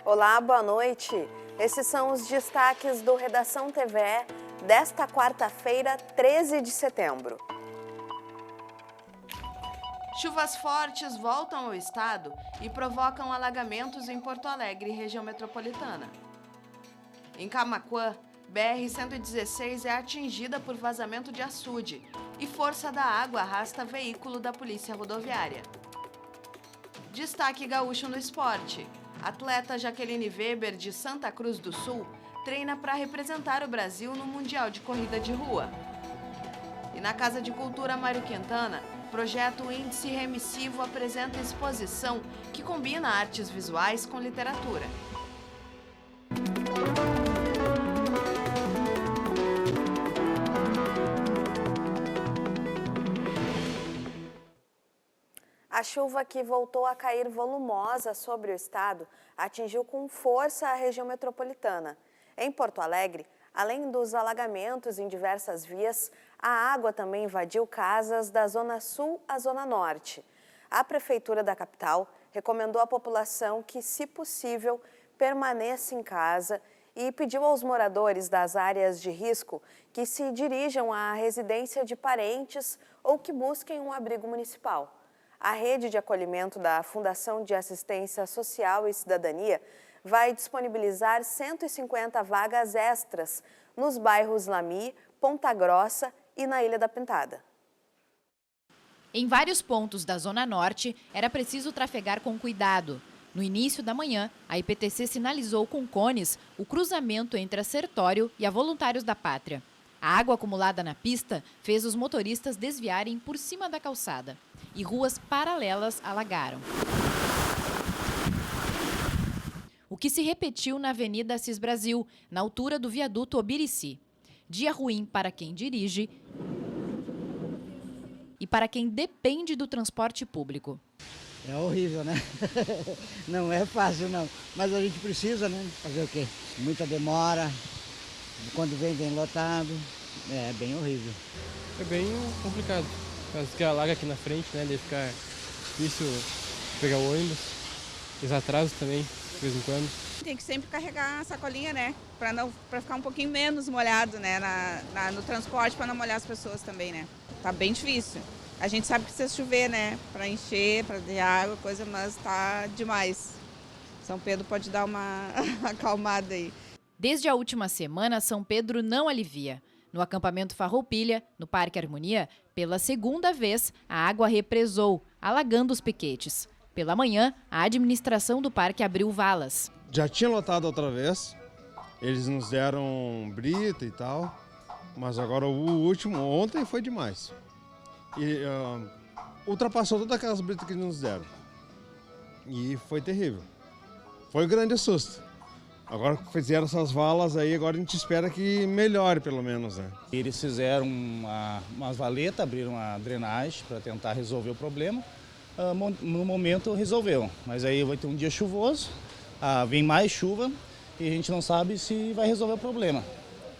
Olá, boa noite. Esses são os destaques do Redação TVE desta quarta-feira, 13 de setembro. Chuvas fortes voltam ao estado e provocam alagamentos em Porto Alegre e região metropolitana. Em Camaquã, BR-116 é atingida por vazamento de açude e força da água arrasta veículo da Polícia Rodoviária. Destaque gaúcho no esporte. Atleta Jaqueline Weber, de Santa Cruz do Sul, treina para representar o Brasil no Mundial de Corrida de Rua. E na Casa de Cultura Mário Quintana, projeto Índice Remissivo apresenta exposição que combina artes visuais com literatura. A chuva que voltou a cair volumosa sobre o estado atingiu com força a região metropolitana. Em Porto Alegre, além dos alagamentos em diversas vias, a água também invadiu casas da Zona Sul à Zona Norte. A Prefeitura da capital recomendou à população que, se possível, permaneça em casa e pediu aos moradores das áreas de risco que se dirijam à residência de parentes ou que busquem um abrigo municipal. A rede de acolhimento da Fundação de Assistência Social e Cidadania vai disponibilizar 150 vagas extras nos bairros Lamy, Ponta Grossa e na Ilha da Pintada. Em vários pontos da Zona Norte, era preciso trafegar com cuidado. No início da manhã, a IPTC sinalizou com cones o cruzamento entre a Sertório e a Voluntários da Pátria. A água acumulada na pista fez os motoristas desviarem por cima da calçada e ruas paralelas alagaram. O que se repetiu na Avenida Assis Brasil, na altura do viaduto Obirici. Dia ruim para quem dirige e para quem depende do transporte público. É horrível, né? Não é fácil, não. Mas a gente precisa, né? Fazer o quê? Muita demora, quando vem lotado. É bem horrível. É bem complicado. Caso que alaga aqui na frente, né? Daí fica difícil pegar o ônibus. Os atrasos também, de vez em quando. Tem que sempre carregar a sacolinha, né? Para ficar um pouquinho menos molhado, né? No transporte, para não molhar as pessoas também, né? Tá bem difícil. A gente sabe que precisa chover, né? Para encher, para ter água, coisa, mas tá demais. São Pedro pode dar uma acalmada aí. Desde a última semana, São Pedro não alivia. No acampamento Farroupilha, no Parque Harmonia, pela segunda vez, a água represou, alagando os piquetes. Pela manhã, a administração do parque abriu valas. Já tinha lotado outra vez, eles nos deram brita e tal, mas agora o último, ontem, foi demais. E ultrapassou todas aquelas britas que eles nos deram. E foi terrível. Foi um grande susto. Agora que fizeram essas valas aí, agora a gente espera que melhore pelo menos, né? Eles fizeram umas valetas, abriram a drenagem para tentar resolver o problema. No momento resolveu, mas aí vai ter um dia chuvoso, vem mais chuva e a gente não sabe se vai resolver o problema.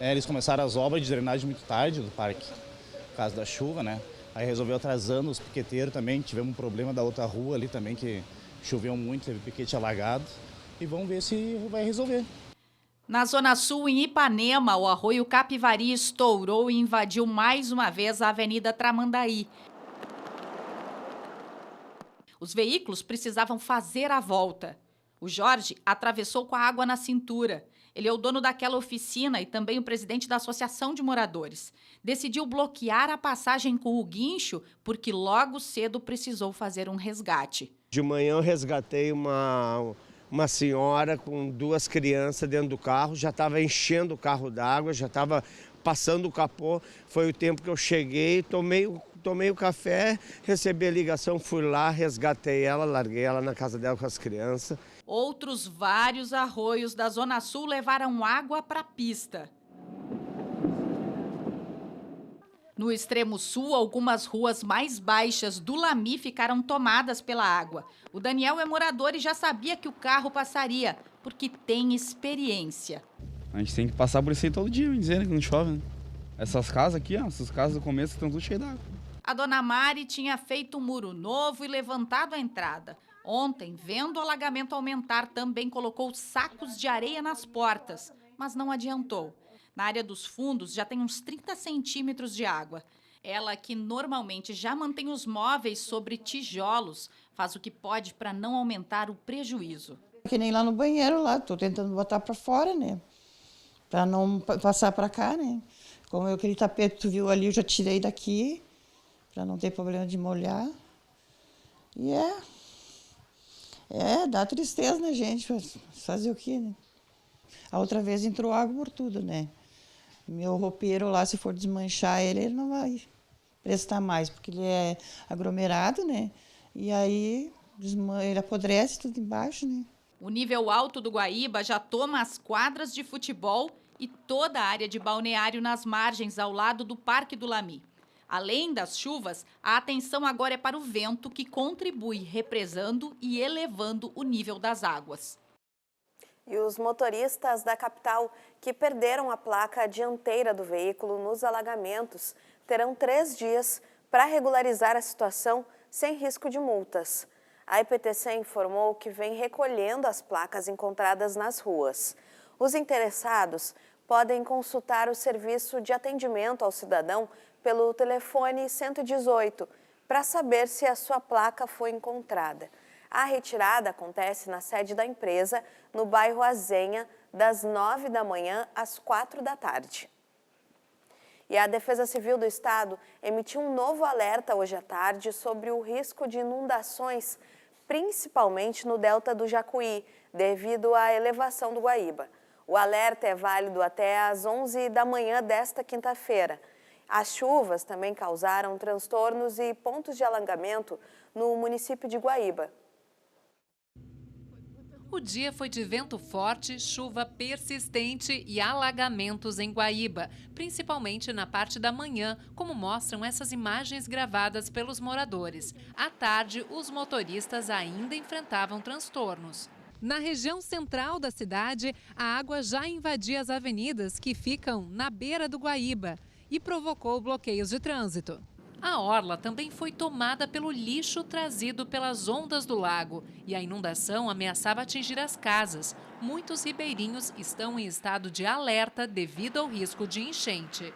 Eles começaram as obras de drenagem muito tarde do parque, por causa da chuva, né? Aí resolveu atrasando os piqueteiros também, tivemos um problema da outra rua ali também, que choveu muito, teve piquete alagado. E vamos ver se vai resolver. Na Zona Sul, em Ipanema, o arroio Capivari estourou e invadiu mais uma vez a Avenida Tramandaí. Os veículos precisavam fazer a volta. O Jorge atravessou com a água na cintura. Ele é o dono daquela oficina e também o presidente da Associação de Moradores. Decidiu bloquear a passagem com o guincho porque logo cedo precisou fazer um resgate. De manhã eu resgatei uma senhora com 2 crianças dentro do carro, já estava enchendo o carro d'água, já estava passando o capô. Foi o tempo que eu cheguei, tomei o café, recebi a ligação, fui lá, resgatei ela, larguei ela na casa dela com as crianças. Outros vários arroios da Zona Sul levaram água para a pista. No extremo sul, algumas ruas mais baixas do Lamy ficaram tomadas pela água. O Daniel é morador e já sabia que o carro passaria, porque tem experiência. A gente tem que passar por isso aí todo dia, dizendo que não chove, né? Essas casas aqui, essas casas do começo estão tudo cheias d'água. A dona Mari tinha feito um muro novo e levantado a entrada. Ontem, vendo o alagamento aumentar, também colocou sacos de areia nas portas, mas não adiantou. Na área dos fundos já tem uns 30 centímetros de água. Ela, que normalmente já mantém os móveis sobre tijolos, faz o que pode para não aumentar o prejuízo. Que nem lá no banheiro, lá, estou tentando botar para fora, né? Para não passar para cá, né? Como aquele tapete que tu viu ali, eu já tirei daqui, para não ter problema de molhar. E dá tristeza, né, gente? Fazer o quê, né? A outra vez entrou água por tudo, né? Meu roupeiro lá, se for desmanchar ele não vai prestar mais, porque ele é aglomerado, né? E aí ele apodrece tudo embaixo, né? O nível alto do Guaíba já toma as quadras de futebol e toda a área de balneário nas margens, ao lado do Parque do Lamy. Além das chuvas, a atenção agora é para o vento, que contribui represando e elevando o nível das águas. E os motoristas da capital que perderam a placa dianteira do veículo nos alagamentos terão 3 dias para regularizar a situação sem risco de multas. A IPTC informou que vem recolhendo as placas encontradas nas ruas. Os interessados podem consultar o serviço de atendimento ao cidadão pelo telefone 118 para saber se a sua placa foi encontrada. A retirada acontece na sede da empresa, no bairro Azenha, das 9 da manhã às 4 da tarde. E a Defesa Civil do Estado emitiu um novo alerta hoje à tarde sobre o risco de inundações, principalmente no delta do Jacuí, devido à elevação do Guaíba. O alerta é válido até às 11 da manhã desta quinta-feira. As chuvas também causaram transtornos e pontos de alagamento no município de Guaíba. O dia foi de vento forte, chuva persistente e alagamentos em Guaíba, principalmente na parte da manhã, como mostram essas imagens gravadas pelos moradores. À tarde, os motoristas ainda enfrentavam transtornos. Na região central da cidade, a água já invadia as avenidas que ficam na beira do Guaíba e provocou bloqueios de trânsito. A orla também foi tomada pelo lixo trazido pelas ondas do lago e a inundação ameaçava atingir as casas. Muitos ribeirinhos estão em estado de alerta devido ao risco de enchente.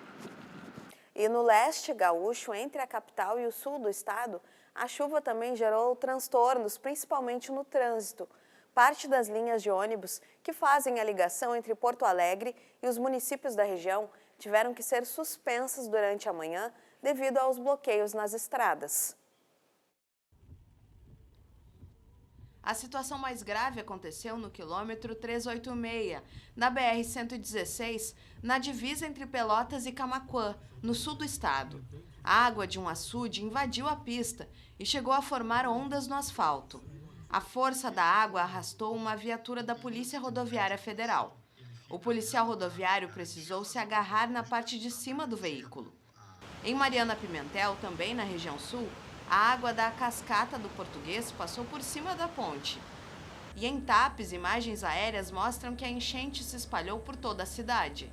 E no leste gaúcho, entre a capital e o sul do estado, a chuva também gerou transtornos, principalmente no trânsito. Parte das linhas de ônibus que fazem a ligação entre Porto Alegre e os municípios da região tiveram que ser suspensas durante a manhã devido aos bloqueios nas estradas. A situação mais grave aconteceu no quilômetro 386, na BR-116, na divisa entre Pelotas e Camaquã, no sul do estado. A água de um açude invadiu a pista e chegou a formar ondas no asfalto. A força da água arrastou uma viatura da Polícia Rodoviária Federal. O policial rodoviário precisou se agarrar na parte de cima do veículo. Em Mariana Pimentel, também na região sul, a água da cascata do Português passou por cima da ponte. E em Tapes, imagens aéreas mostram que a enchente se espalhou por toda a cidade.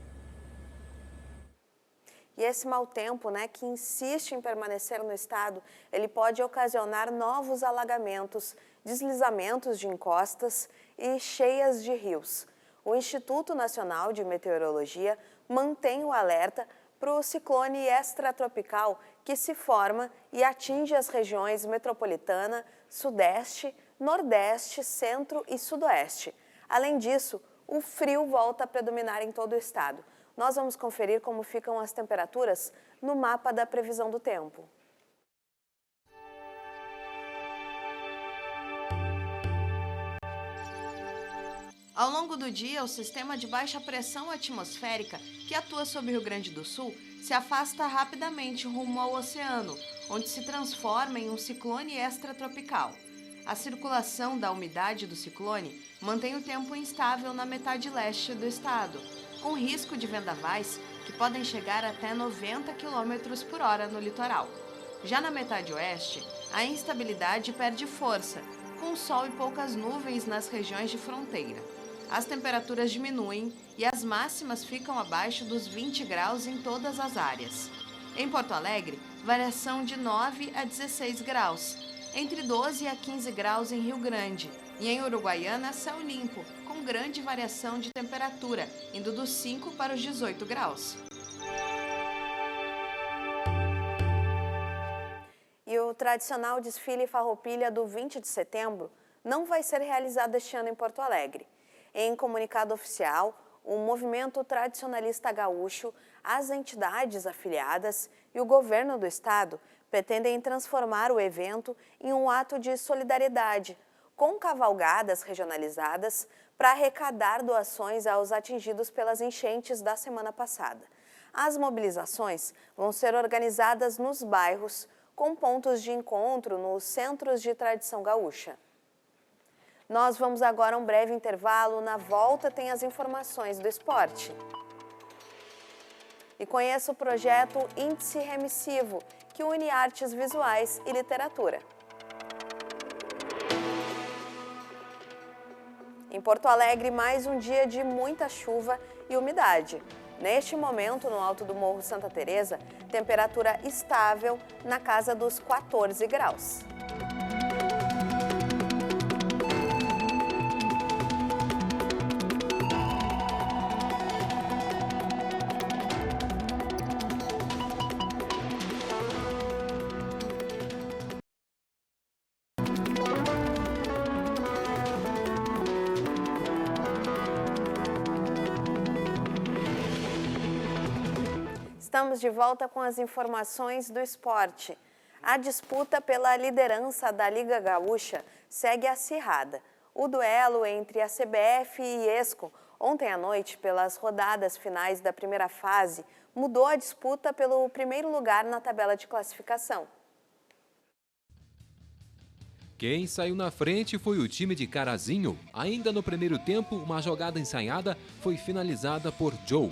E esse mau tempo, que insiste em permanecer no estado, ele pode ocasionar novos alagamentos, deslizamentos de encostas e cheias de rios. O Instituto Nacional de Meteorologia mantém o alerta para o ciclone extratropical que se forma e atinge as regiões metropolitana, sudeste, nordeste, centro e sudoeste. Além disso, o frio volta a predominar em todo o estado. Nós vamos conferir como ficam as temperaturas no mapa da previsão do tempo. Ao longo do dia, o sistema de baixa pressão atmosférica que atua sobre o Rio Grande do Sul se afasta rapidamente rumo ao oceano, onde se transforma em um ciclone extratropical. A circulação da umidade do ciclone mantém o tempo instável na metade leste do estado, com risco de vendavais que podem chegar até 90 km por hora no litoral. Já na metade oeste, a instabilidade perde força, com sol e poucas nuvens nas regiões de fronteira. As temperaturas diminuem e as máximas ficam abaixo dos 20 graus em todas as áreas. Em Porto Alegre, variação de 9 a 16 graus. entre 12 a 15 graus em Rio Grande. E em Uruguaiana, céu limpo, com grande variação de temperatura, indo dos 5 para os 18 graus. E o tradicional desfile Farroupilha do 20 de setembro não vai ser realizado este ano em Porto Alegre. Em comunicado oficial, o movimento tradicionalista gaúcho, as entidades afiliadas e o governo do estado pretendem transformar o evento em um ato de solidariedade, com cavalgadas regionalizadas para arrecadar doações aos atingidos pelas enchentes da semana passada. As mobilizações vão ser organizadas nos bairros, com pontos de encontro nos centros de tradição gaúcha. Nós vamos agora a um breve intervalo. Na volta tem as informações do esporte. E conheça o projeto Índice Remissivo, que une artes visuais e literatura. Em Porto Alegre, mais um dia de muita chuva e umidade. Neste momento, no alto do Morro Santa Teresa, temperatura estável na casa dos 14 graus. Estamos de volta com as informações do esporte. A disputa pela liderança da Liga Gaúcha segue acirrada. O duelo entre a CBF e ESCO, ontem à noite, pelas rodadas finais da primeira fase, mudou a disputa pelo primeiro lugar na tabela de classificação. Quem saiu na frente foi o time de Carazinho. Ainda no primeiro tempo, uma jogada ensaiada foi finalizada por Joe.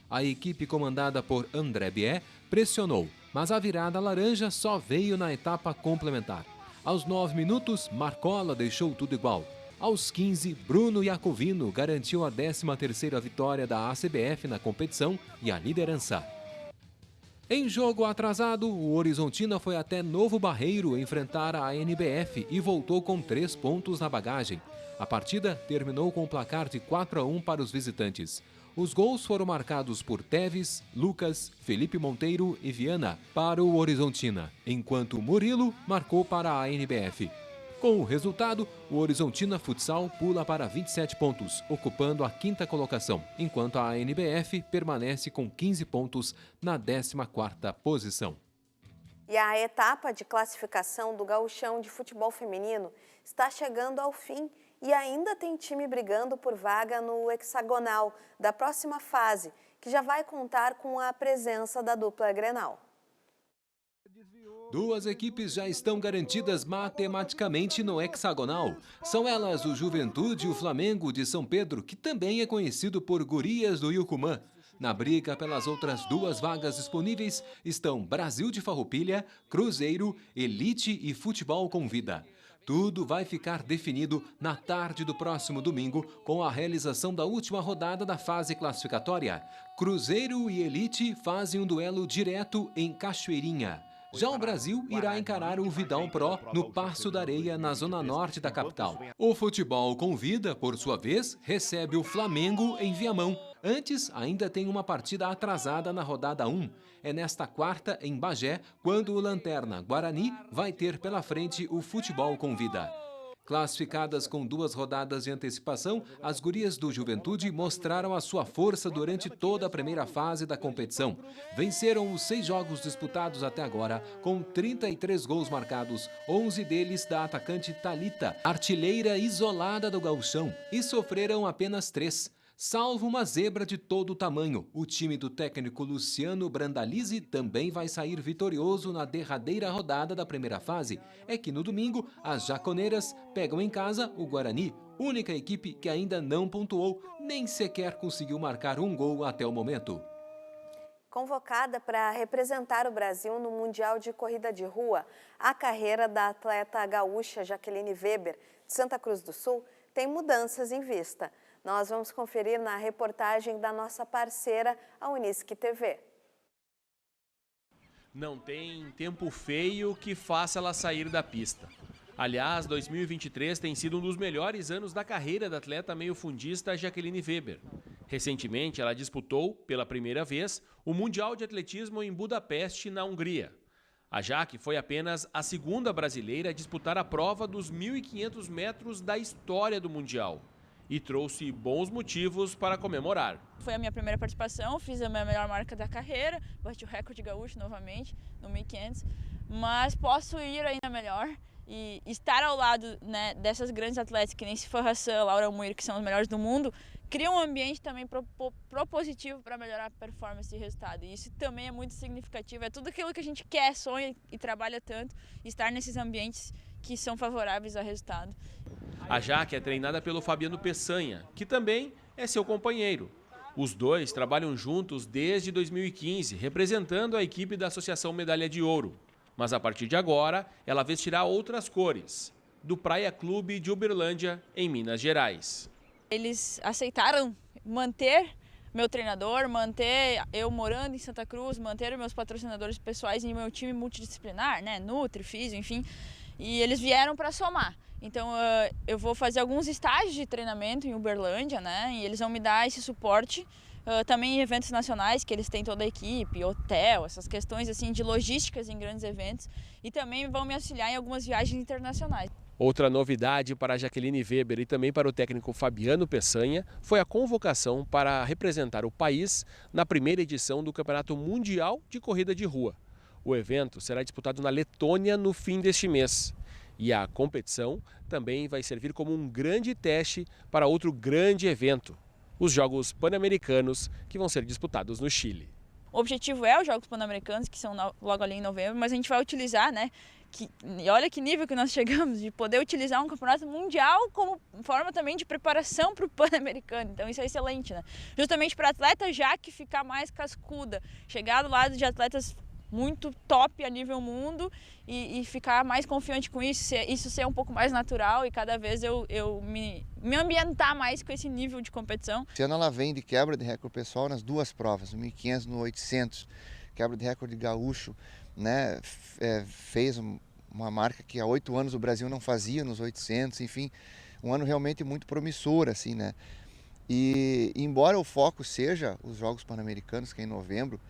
A equipe comandada por André Bié pressionou, mas a virada laranja só veio na etapa complementar. Aos 9 minutos, Marcola deixou tudo igual. Aos 15, Bruno Iacovino garantiu a 13ª vitória da ACBF na competição e a liderança. Em jogo atrasado, o Horizontina foi até Novo Barreiro enfrentar a NBF e voltou com 3 pontos na bagagem. A partida terminou com o placar de 4-1 para os visitantes. Os gols foram marcados por Teves, Lucas, Felipe Monteiro e Viana para o Horizontina, enquanto Murilo marcou para a NBF. Com o resultado, o Horizontina Futsal pula para 27 pontos, ocupando a 5ª colocação, enquanto a NBF permanece com 15 pontos na 14ª posição. E a etapa de classificação do Gauchão de Futebol Feminino está chegando ao fim e ainda tem time brigando por vaga no hexagonal da próxima fase, que já vai contar com a presença da dupla Grenal. 2 equipes já estão garantidas matematicamente no hexagonal. São elas o Juventude e o Flamengo de São Pedro, que também é conhecido por Gurias do Yucumã. Na briga pelas outras 2 vagas disponíveis estão Brasil de Farroupilha, Cruzeiro, Elite e Futebol com Vida. Tudo vai ficar definido na tarde do próximo domingo com a realização da última rodada da fase classificatória. Cruzeiro e Elite fazem um duelo direto em Cachoeirinha. Já o Brasil irá encarar o Vidal Pro no Paço da Areia, na zona norte da capital. O Futebol com Vida, por sua vez, recebe o Flamengo em Viamão. Antes, ainda tem uma partida atrasada na rodada 1. É nesta quarta, em Bagé, quando o Lanterna Guarani vai ter pela frente o Futebol com Vida. Classificadas com 2 rodadas de antecipação, as gurias do Juventude mostraram a sua força durante toda a primeira fase da competição. Venceram os 6 jogos disputados até agora, com 33 gols marcados, 11 deles da atacante Thalita, artilheira isolada do gauchão, e sofreram apenas 3. Salvo uma zebra de todo o tamanho, o time do técnico Luciano Brandalize também vai sair vitorioso na derradeira rodada da primeira fase. É que no domingo, as jaconeiras pegam em casa o Guarani, única equipe que ainda não pontuou, nem sequer conseguiu marcar um gol até o momento. Convocada para representar o Brasil no Mundial de Corrida de Rua, a carreira da atleta gaúcha Jaqueline Weber, de Santa Cruz do Sul, tem mudanças em vista. Nós vamos conferir na reportagem da nossa parceira, a Unisque TV. Não tem tempo feio que faça ela sair da pista. Aliás, 2023 tem sido um dos melhores anos da carreira da atleta meio-fundista Jacqueline Weber. Recentemente, ela disputou, pela primeira vez, o Mundial de Atletismo em Budapeste, na Hungria. A Jaque foi apenas a segunda brasileira a disputar a prova dos 1.500 metros da história do Mundial e trouxe bons motivos para comemorar. Foi a minha primeira participação, fiz a minha melhor marca da carreira, bati o recorde gaúcho novamente no 1.500, mas posso ir ainda melhor e estar ao lado, né, dessas grandes atletas que nem Sifan Hassan, Laura Muir, que são os melhores do mundo, cria um ambiente também propositivo para melhorar a performance e resultado. E isso também é muito significativo, é tudo aquilo que a gente quer, sonha e trabalha tanto, estar nesses ambientes que são favoráveis ao resultado. A Jaque é treinada pelo Fabiano Peçanha, que também é seu companheiro. Os dois trabalham juntos desde 2015, representando a equipe da Associação Medalha de Ouro. Mas a partir de agora, ela vestirá outras cores, do Praia Clube de Uberlândia, em Minas Gerais. Eles aceitaram manter meu treinador, manter eu morando em Santa Cruz, manter meus patrocinadores pessoais e meu time multidisciplinar, né, Nutri, Físio, enfim, e eles vieram para somar. Então eu vou fazer alguns estágios de treinamento em Uberlândia, né, e eles vão me dar esse suporte. Também em eventos nacionais, que eles têm toda a equipe, hotel, essas questões assim de logísticas em grandes eventos. E também vão me auxiliar em algumas viagens internacionais. Outra novidade para a Jacqueline Weber e também para o técnico Fabiano Peçanha foi a convocação para representar o país na primeira edição do Campeonato Mundial de Corrida de Rua. O evento será disputado na Letônia no fim deste mês. E a competição também vai servir como um grande teste para outro grande evento, os Jogos Pan-Americanos, que vão ser disputados no Chile. O objetivo é os Jogos Pan-Americanos, que são logo ali em novembro, mas a gente vai utilizar, né, e olha que nível que nós chegamos, de poder utilizar um campeonato mundial como forma também de preparação para o Pan-Americano. Então isso é excelente, né? Justamente para a atleta Jaque ficar mais cascuda, chegar do lado de atletas muito top a nível mundo e ficar mais confiante com isso ser um pouco mais natural e cada vez eu me ambientar mais com esse nível de competição. Esse ano ela vem de quebra de recorde pessoal nas duas provas, no 1.500 e no 800, quebra de recorde gaúcho, né? Fez uma marca que há 8 anos o Brasil não fazia nos 800, enfim, um ano realmente muito promissor, assim, né? E embora o foco seja os Jogos Pan-Americanos, que é em novembro,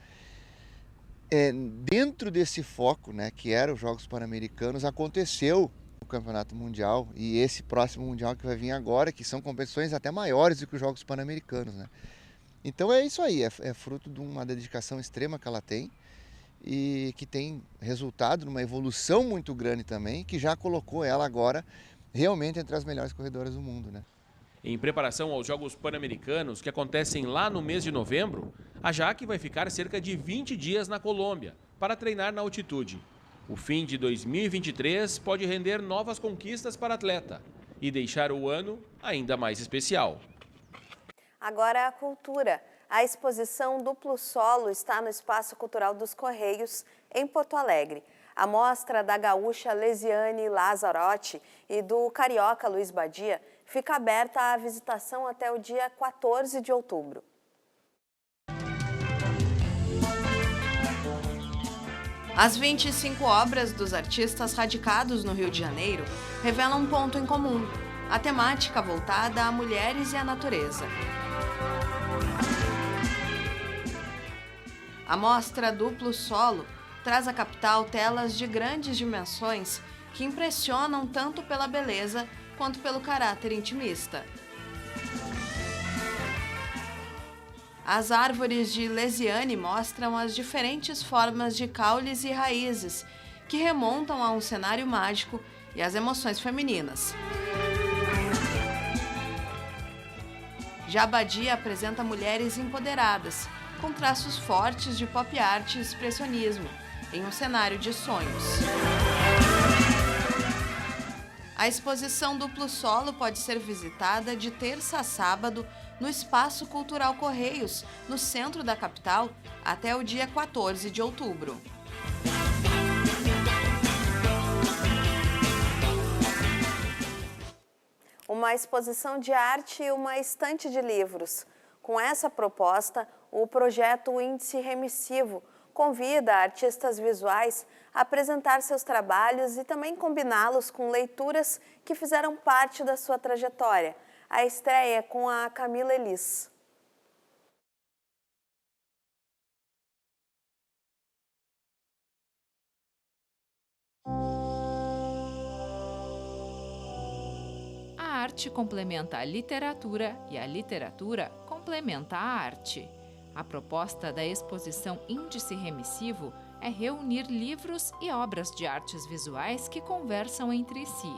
dentro desse foco, né, que era os Jogos Pan-Americanos, aconteceu o Campeonato Mundial e esse próximo Mundial que vai vir agora, que são competições até maiores do que os Jogos Pan-Americanos, né? Então é isso aí, é fruto de uma dedicação extrema que ela tem e que tem resultado numa evolução muito grande também, que já colocou ela agora realmente entre as melhores corredoras do mundo, né? Em preparação aos Jogos Pan-Americanos, que acontecem lá no mês de novembro, a Jaque vai ficar cerca de 20 dias na Colômbia para treinar na altitude. O fim de 2023 pode render novas conquistas para a atleta e deixar o ano ainda mais especial. Agora a cultura. A exposição Duplo Solo está no Espaço Cultural dos Correios, em Porto Alegre. A mostra da gaúcha Lesiane Lazzarotti e do carioca Luiz Badia fica aberta à visitação até o dia 14 de outubro. As 25 obras dos artistas radicados no Rio de Janeiro revelam um ponto em comum: a temática voltada a mulheres e à natureza. A mostra Duplo Solo traz à capital telas de grandes dimensões que impressionam tanto pela beleza quanto pelo caráter intimista. As árvores de Lesiane mostram as diferentes formas de caules e raízes que remontam a um cenário mágico e às emoções femininas. Já Badia apresenta mulheres empoderadas, com traços fortes de pop art e expressionismo, em um cenário de sonhos. A exposição Duplo Solo pode ser visitada de terça a sábado no Espaço Cultural Correios, no centro da capital, até o dia 14 de outubro. Uma exposição de arte e uma estante de livros. Com essa proposta, o projeto Índice Remissivo convida artistas visuais a apresentar seus trabalhos e também combiná-los com leituras que fizeram parte da sua trajetória. A estreia é com a Camila Elis. A arte complementa a literatura e a literatura complementa a arte. A proposta da exposição Índice Remissivo é reunir livros e obras de artes visuais que conversam entre si.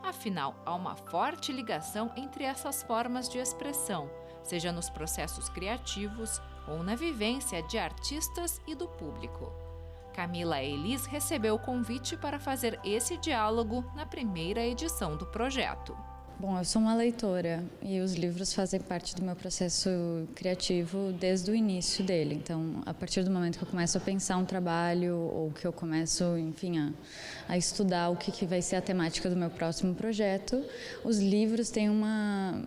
Afinal, há uma forte ligação entre essas formas de expressão, seja nos processos criativos ou na vivência de artistas e do público. Camila Elis recebeu o convite para fazer esse diálogo na primeira edição do projeto. Bom, eu sou uma leitora e os livros fazem parte do meu processo criativo desde o início dele. Então, a partir do momento que eu começo a pensar um trabalho ou que eu começo, enfim, a estudar o que vai ser a temática do meu próximo projeto, os livros têm uma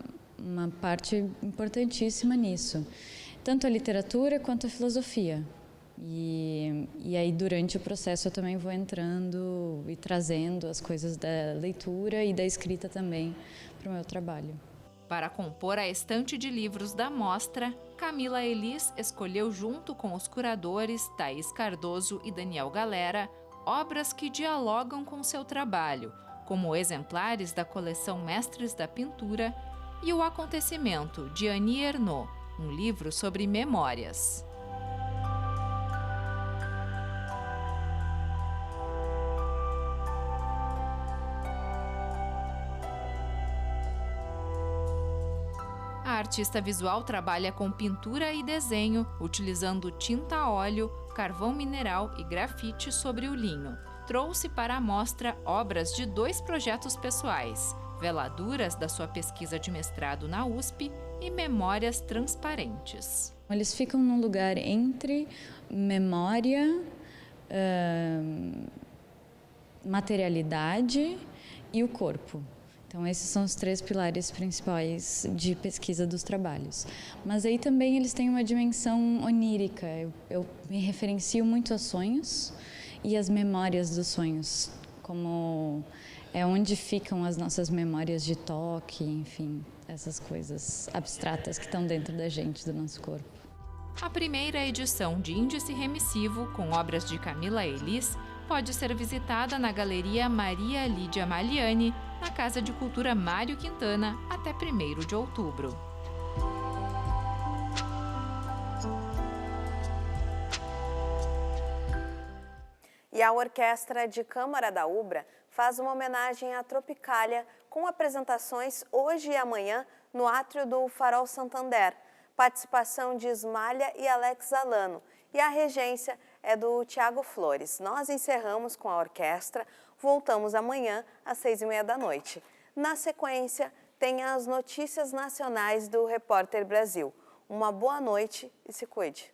parte importantíssima nisso. Tanto a literatura quanto a filosofia. E aí, durante o processo, eu também vou entrando e trazendo as coisas da leitura e da escrita também para o meu trabalho. Para compor a estante de livros da mostra, Camila Elis escolheu, junto com os curadores Thaís Cardoso e Daniel Galera, obras que dialogam com seu trabalho, como exemplares da coleção Mestres da Pintura e O Acontecimento, de Annie Ernaux, um livro sobre memórias. A artista visual trabalha com pintura e desenho, utilizando tinta a óleo, carvão mineral e grafite sobre o linho. Trouxe para a mostra obras de 2 projetos pessoais, veladuras da sua pesquisa de mestrado na USP e memórias transparentes. Eles ficam num lugar entre memória, materialidade e o corpo. Então, esses são os 3 pilares principais de pesquisa dos trabalhos. Mas aí também eles têm uma dimensão onírica. Eu me referencio muito a sonhos e as memórias dos sonhos, como é onde ficam as nossas memórias de toque, enfim, essas coisas abstratas que estão dentro da gente, do nosso corpo. A primeira edição de Índice Remissivo, com obras de Camila Elis, pode ser visitada na Galeria Maria Lídia Maliani, na Casa de Cultura Mário Quintana, até 1º de outubro. E a Orquestra de Câmara da Ubra faz uma homenagem à Tropicália com apresentações hoje e amanhã no átrio do Farol Santander. Participação de Ismália e Alex Alano. E a regência é do Tiago Flores. Nós encerramos com a orquestra, voltamos amanhã às 6h30 da noite. Na sequência, tem as notícias nacionais do Repórter Brasil. Uma boa noite e se cuide.